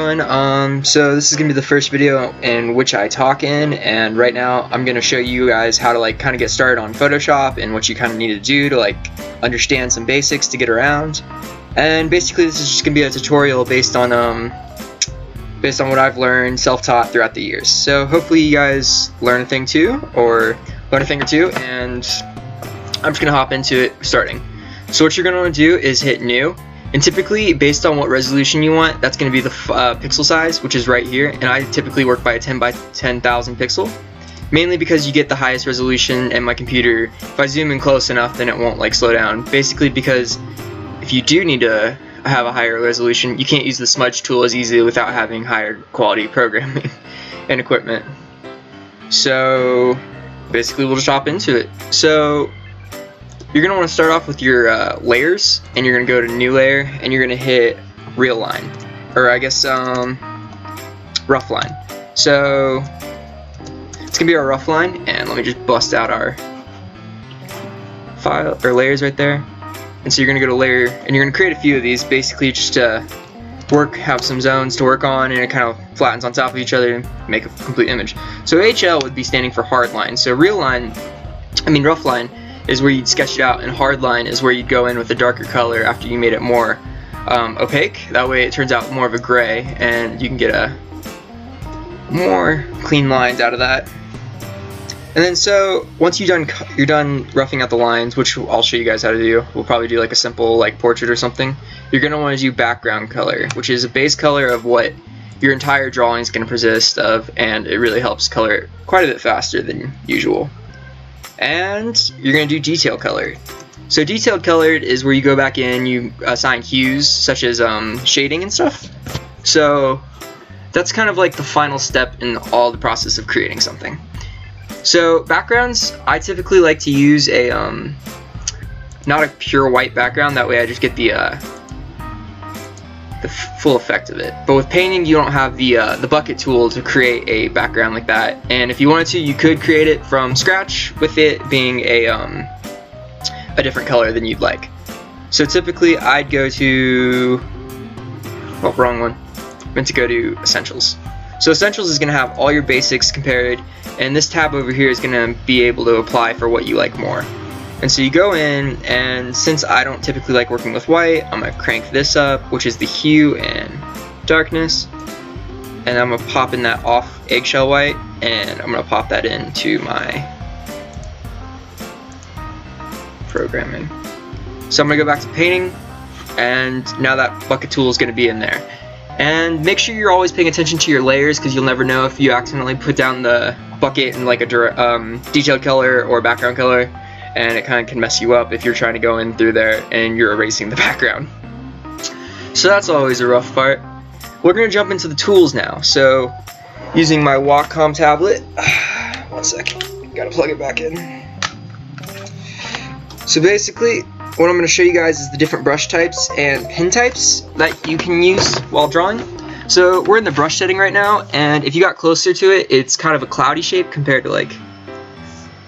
So this is gonna be the first video in which I talk in, and right now I'm gonna show you guys how to like kind of get started on Photoshop and what you kind of need to do to like understand some basics to get around. And basically this is just gonna be a tutorial based on what I've learned self-taught throughout the years. So hopefully you guys learn a thing too, or learn a thing or two, and I'm just gonna hop into it starting. So what you're gonna want to do is hit new. And typically, based on what resolution you want, that's going to be the pixel size, which is right here. And I typically work by a 10 by 10,000 pixel, mainly because you get the highest resolution. And my computer, if I zoom in close enough, then it won't like slow down. Basically, because if you do need to have a higher resolution, you can't use the smudge tool as easily without having higher quality programming and equipment. So basically, we'll just hop into it. So you're going to want to start off with your layers, and you're going to go to new layer, and you're going to hit real line, or I guess rough line. So it's going to be our rough line, and let me just bust out our file or layers right there. And so you're going to go to layer, and you're going to create a few of these, basically just to have some zones to work on, and it kind of flattens on top of each other and make a complete image. So HL would be standing for hard line. So rough line is where you'd sketch it out, and hard line is where you'd go in with a darker color after you made it more opaque. That way it turns out more of a gray, and you can get a more clean lines out of that. And then so once you're done roughing out the lines, which I'll show you guys how to do. We'll probably do like a simple like portrait or something. You're going to want to do background color, which is a base color of what your entire drawing is going to consist of, and it really helps color it quite a bit faster than usual. And you're going to do detail colored. So detailed colored is where you go back in, you assign hues such as shading and stuff. So that's kind of like the final step in all the process of creating something. So backgrounds, I typically like to use a not a pure white background, that way I just get the full effect of it. But with painting, you don't have the bucket tool to create a background like that. And if you wanted to, you could create it from scratch with it being a different color than you'd like. So typically, I'd go to wrong one. Meant to go to Essentials. So Essentials is going to have all your basics compared, and this tab over here is going to be able to apply for what you like more. And so you go in, and since I don't typically like working with white, I'm going to crank this up, which is the hue and darkness, and I'm going to pop in that off eggshell white, and I'm going to pop that into my programming. So I'm going to go back to painting, and now that bucket tool is going to be in there. And make sure you're always paying attention to your layers, because you'll never know if you accidentally put down the bucket in like a detailed color or background color, and it kind of can mess you up if you're trying to go in through there and you're erasing the background. So that's always a rough part. We're going to jump into the tools now. So using my Wacom tablet, one second, gotta plug it back in. So basically what I'm going to show you guys is the different brush types and pen types that you can use while drawing. So we're in the brush setting right now, and if you got closer to it, it's kind of a cloudy shape compared to like,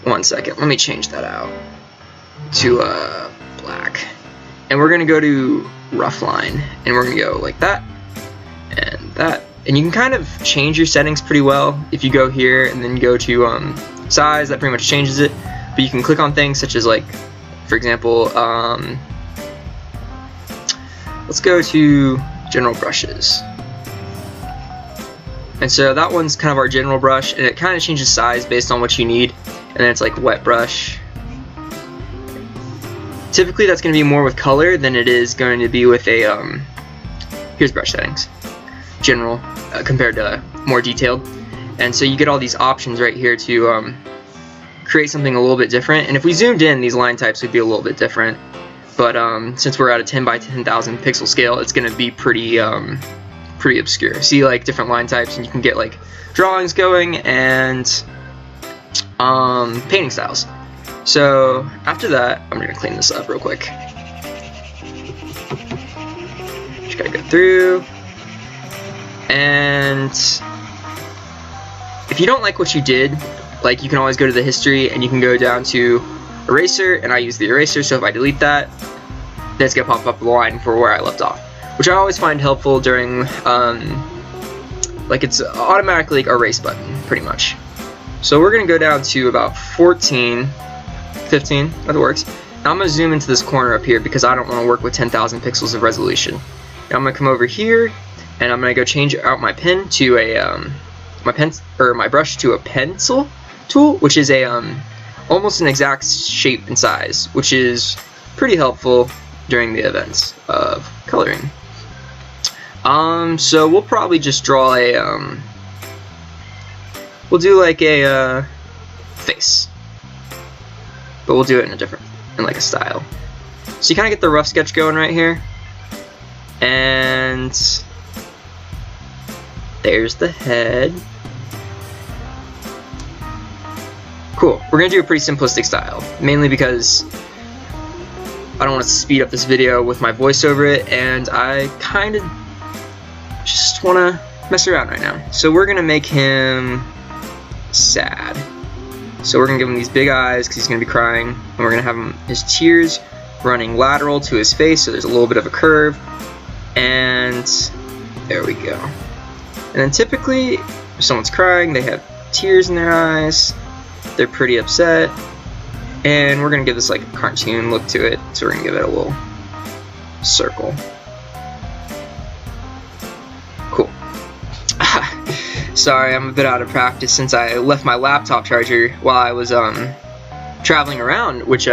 one second, let me change that out to black. And we're going to go to rough line, and we're going to go like that and that. And you can kind of change your settings pretty well if you go here and then go to size. That pretty much changes it. But you can click on things such as like, for example, let's go to general brushes. And so that one's kind of our general brush, and it kind of changes size based on what you need. And then it's like wet brush. Typically that's going to be more with color than it is going to be with a here's brush settings, general compared to more detailed. And so you get all these options right here to create something a little bit different. And if we zoomed in, these line types would be a little bit different, but since we're at a 10 by 10,000 pixel scale, it's going to be pretty obscure. See like different line types, and you can get like drawings going and painting styles. So after that, I'm going to clean this up real quick. Just gotta go through, and if you don't like what you did, like, you can always go to the history and you can go down to eraser, and I use the eraser, so if I delete that, then it's gonna pop up the line for where I left off, which I always find helpful during like it's automatically like erase button, pretty much. So we're gonna go down to about 14, 15, that works. Now I'm gonna zoom into this corner up here because I don't want to work with 10,000 pixels of resolution. Now I'm gonna come over here and I'm gonna go change out my pen to a my brush to a pencil tool, which is a almost an exact shape and size, which is pretty helpful during the events of coloring. So we'll probably just draw a we'll do like a face, but we'll do it in like a style. So you kind of get the rough sketch going right here, and there's the head. Cool. We're gonna do a pretty simplistic style, mainly because I don't want to speed up this video with my voice over it, and I kind of just want to mess around right now. So we're gonna make him sad. So we're gonna give him these big eyes because he's gonna be crying, and we're gonna have his tears running lateral to his face, so there's a little bit of a curve, and there we go. And then typically, if someone's crying, they have tears in their eyes, they're pretty upset, and we're gonna give this like a cartoon look to it, so we're gonna give it a little circle. Cool. Sorry, I'm a bit out of practice since I left my laptop charger while I was traveling around, which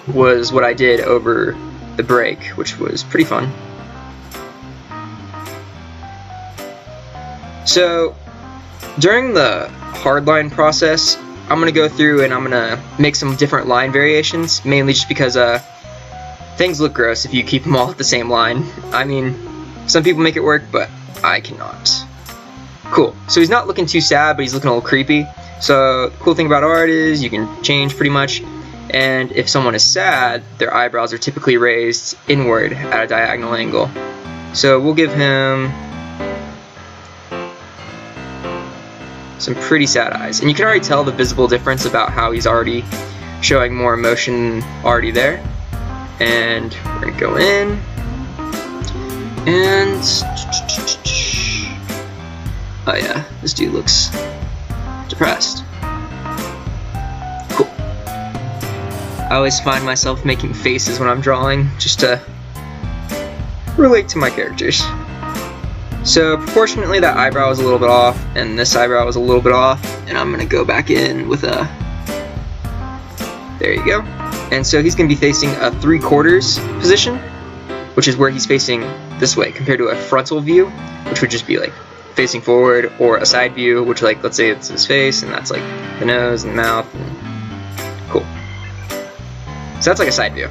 was what I did over the break, which was pretty fun. So during the hardline process, I'm gonna go through and I'm gonna make some different line variations, mainly just because things look gross if you keep them all at the same line. I mean, some people make it work, but I cannot. Cool. So he's not looking too sad, but he's looking a little creepy. So the cool thing about art is you can change pretty much, and if someone is sad, their eyebrows are typically raised inward at a diagonal angle. So we'll give him some pretty sad eyes, and you can already tell the visible difference about how he's already showing more emotion already there. And we're gonna go in and oh yeah, this dude looks depressed. Cool. I always find myself making faces when I'm drawing just to relate to my characters. So proportionately that eyebrow was a little bit off, and this eyebrow was a little bit off, and I'm gonna go back in with a, there you go. And so he's gonna be facing a 3/4 position, which is where he's facing this way compared to a frontal view, which would just be like facing forward, or a side view, which like let's say it's his face and that's like the nose and the mouth. And cool. So that's like a side view.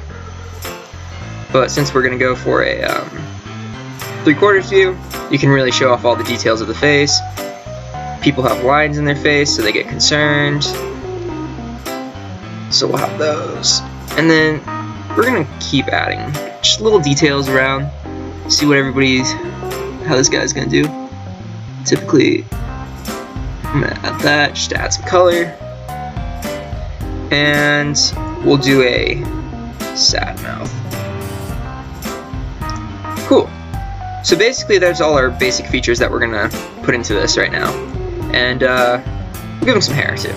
But since we're gonna go for a 3/4 view, you can really show off all the details of the face. People have lines in their face, so they get concerned. So we'll have those. And then we're gonna keep adding just little details around, see what how this guy's gonna do. Typically, I'm gonna add that, just to add some color. And we'll do a sad mouth. Cool. So basically that's all our basic features that we're gonna put into this right now. And we'll give him some hair too.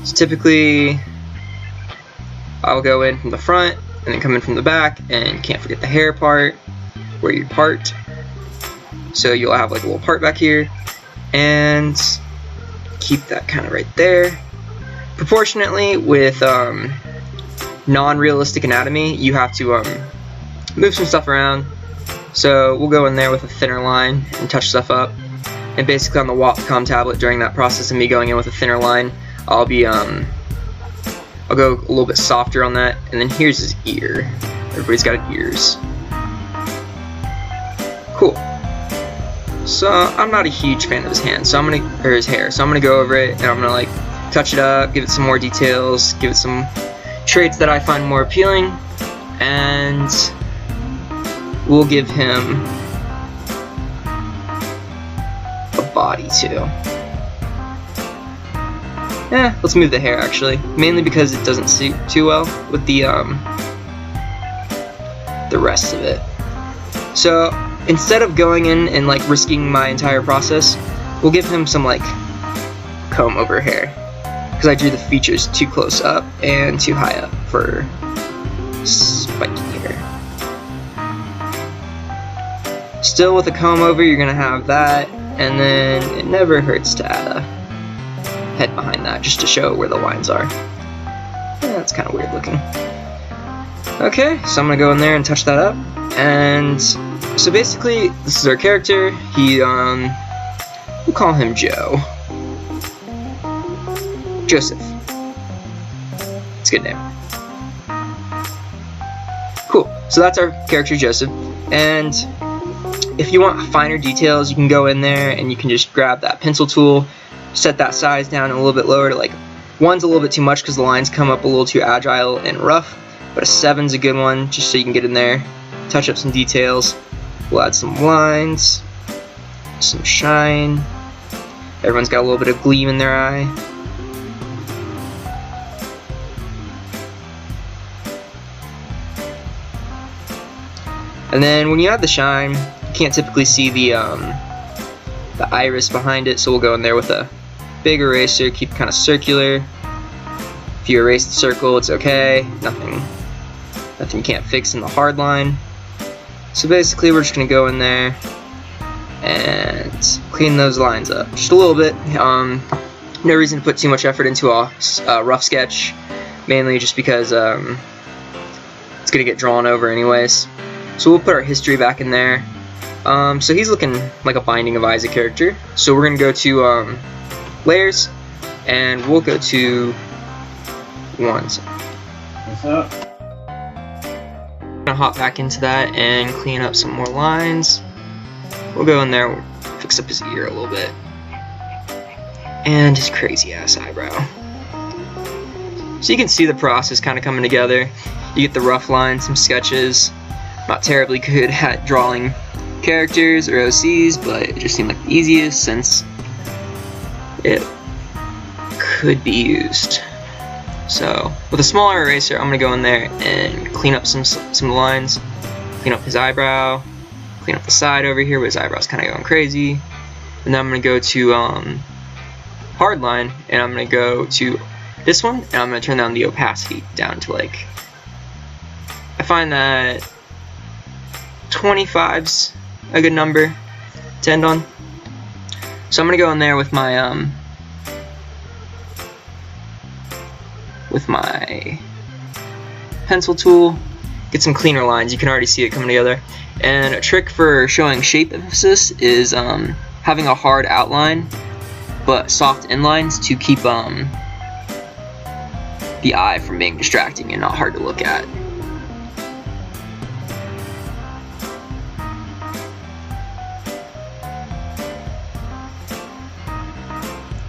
So typically I'll go in from the front and then come in from the back, and you can't forget the hair part where you part. So you'll have like a little part back here, and keep that kind of right there. Proportionately with non-realistic anatomy, you have to move some stuff around. So we'll go in there with a thinner line and touch stuff up. And basically on the Wacom tablet, during that process of me going in with a thinner line, I'll go a little bit softer on that. And then here's his ear. Everybody's got ears. Cool. So I'm not a huge fan of his hand, so his hair. So I'm gonna go over it and I'm gonna like touch it up, give it some more details, give it some traits that I find more appealing, and we'll give him a body too. Let's move the hair actually, mainly because it doesn't suit too well with the rest of it. So instead of going in and like risking my entire process, we'll give him some like comb over hair, because I drew the features too close up and too high up for spiky hair. Still with a comb over, you're gonna have that, and then it never hurts to add a head behind that just to show where the lines are. Yeah, that's kind of weird looking. Okay, so I'm gonna go in there and touch that up. And so basically, this is our character. He, we'll call him Joe. Joseph. It's a good name. Cool. So that's our character Joseph. And if you want finer details, you can go in there and you can just grab that pencil tool, set that size down a little bit lower to like 1's a little bit too much because the lines come up a little too agile and rough, but a 7's a good one just so you can get in there, touch up some details. We'll add some lines, some shine. Everyone's got a little bit of gleam in their eye. And then when you add the shine, you can't typically see the iris behind it, so we'll go in there with a big eraser, keep it kind of circular. If you erase the circle, it's okay. Nothing you can't fix in the hard line. So basically, we're just gonna go in there and clean those lines up just a little bit. No reason to put too much effort into a rough sketch, mainly just because it's gonna get drawn over anyways. So we'll put our history back in there. So he's looking like a Binding of Isaac character. So we're gonna go to layers, and we'll go to ones. What's up? I'm gonna hop back into that and clean up some more lines. We'll go in there, we'll fix up his ear a little bit, and his crazy ass eyebrow. So you can see the process kind of coming together. You get the rough lines, some sketches. Not terribly good at drawing characters or OCs, but it just seemed like the easiest since it could be used. So with a smaller eraser, I'm gonna go in there and clean up some lines, clean up his eyebrow, clean up the side over here where his eyebrow's kind of going crazy, and then I'm gonna go to hard line, and I'm gonna go to this one, and I'm gonna turn down the opacity down to like, I find that 25's a good number to end on. So I'm gonna go in there with my pencil tool, get some cleaner lines. You can already see it coming together. And a trick for showing shape emphasis is having a hard outline but soft inlines to keep the eye from being distracting and not hard to look at.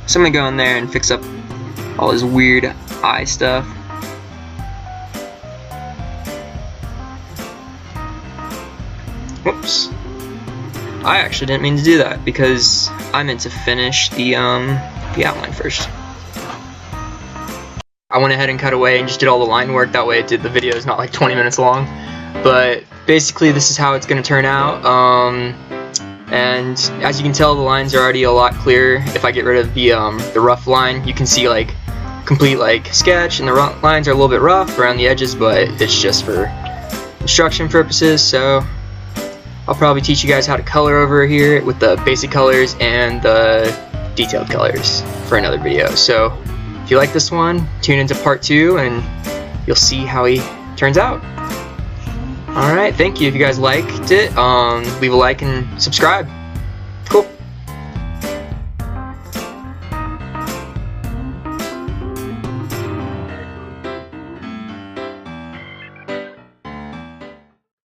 So I'm gonna go in there and fix up all his weird eye stuff. Whoops. I actually didn't mean to do that because I meant to finish the outline first. I went ahead and cut away and just did all the line work, that way the video is not like 20 minutes long. But basically this is how it's gonna turn out. And as you can tell, the lines are already a lot clearer. If I get rid of the rough line, you can see like complete like sketch, and the lines are a little bit rough around the edges, but it's just for instruction purposes. So I'll probably teach you guys how to color over here with the basic colors and the detailed colors for another video. So if you like this one, tune into part 2 and you'll see how he turns out. Alright, thank you. If you guys liked it, leave a like and subscribe.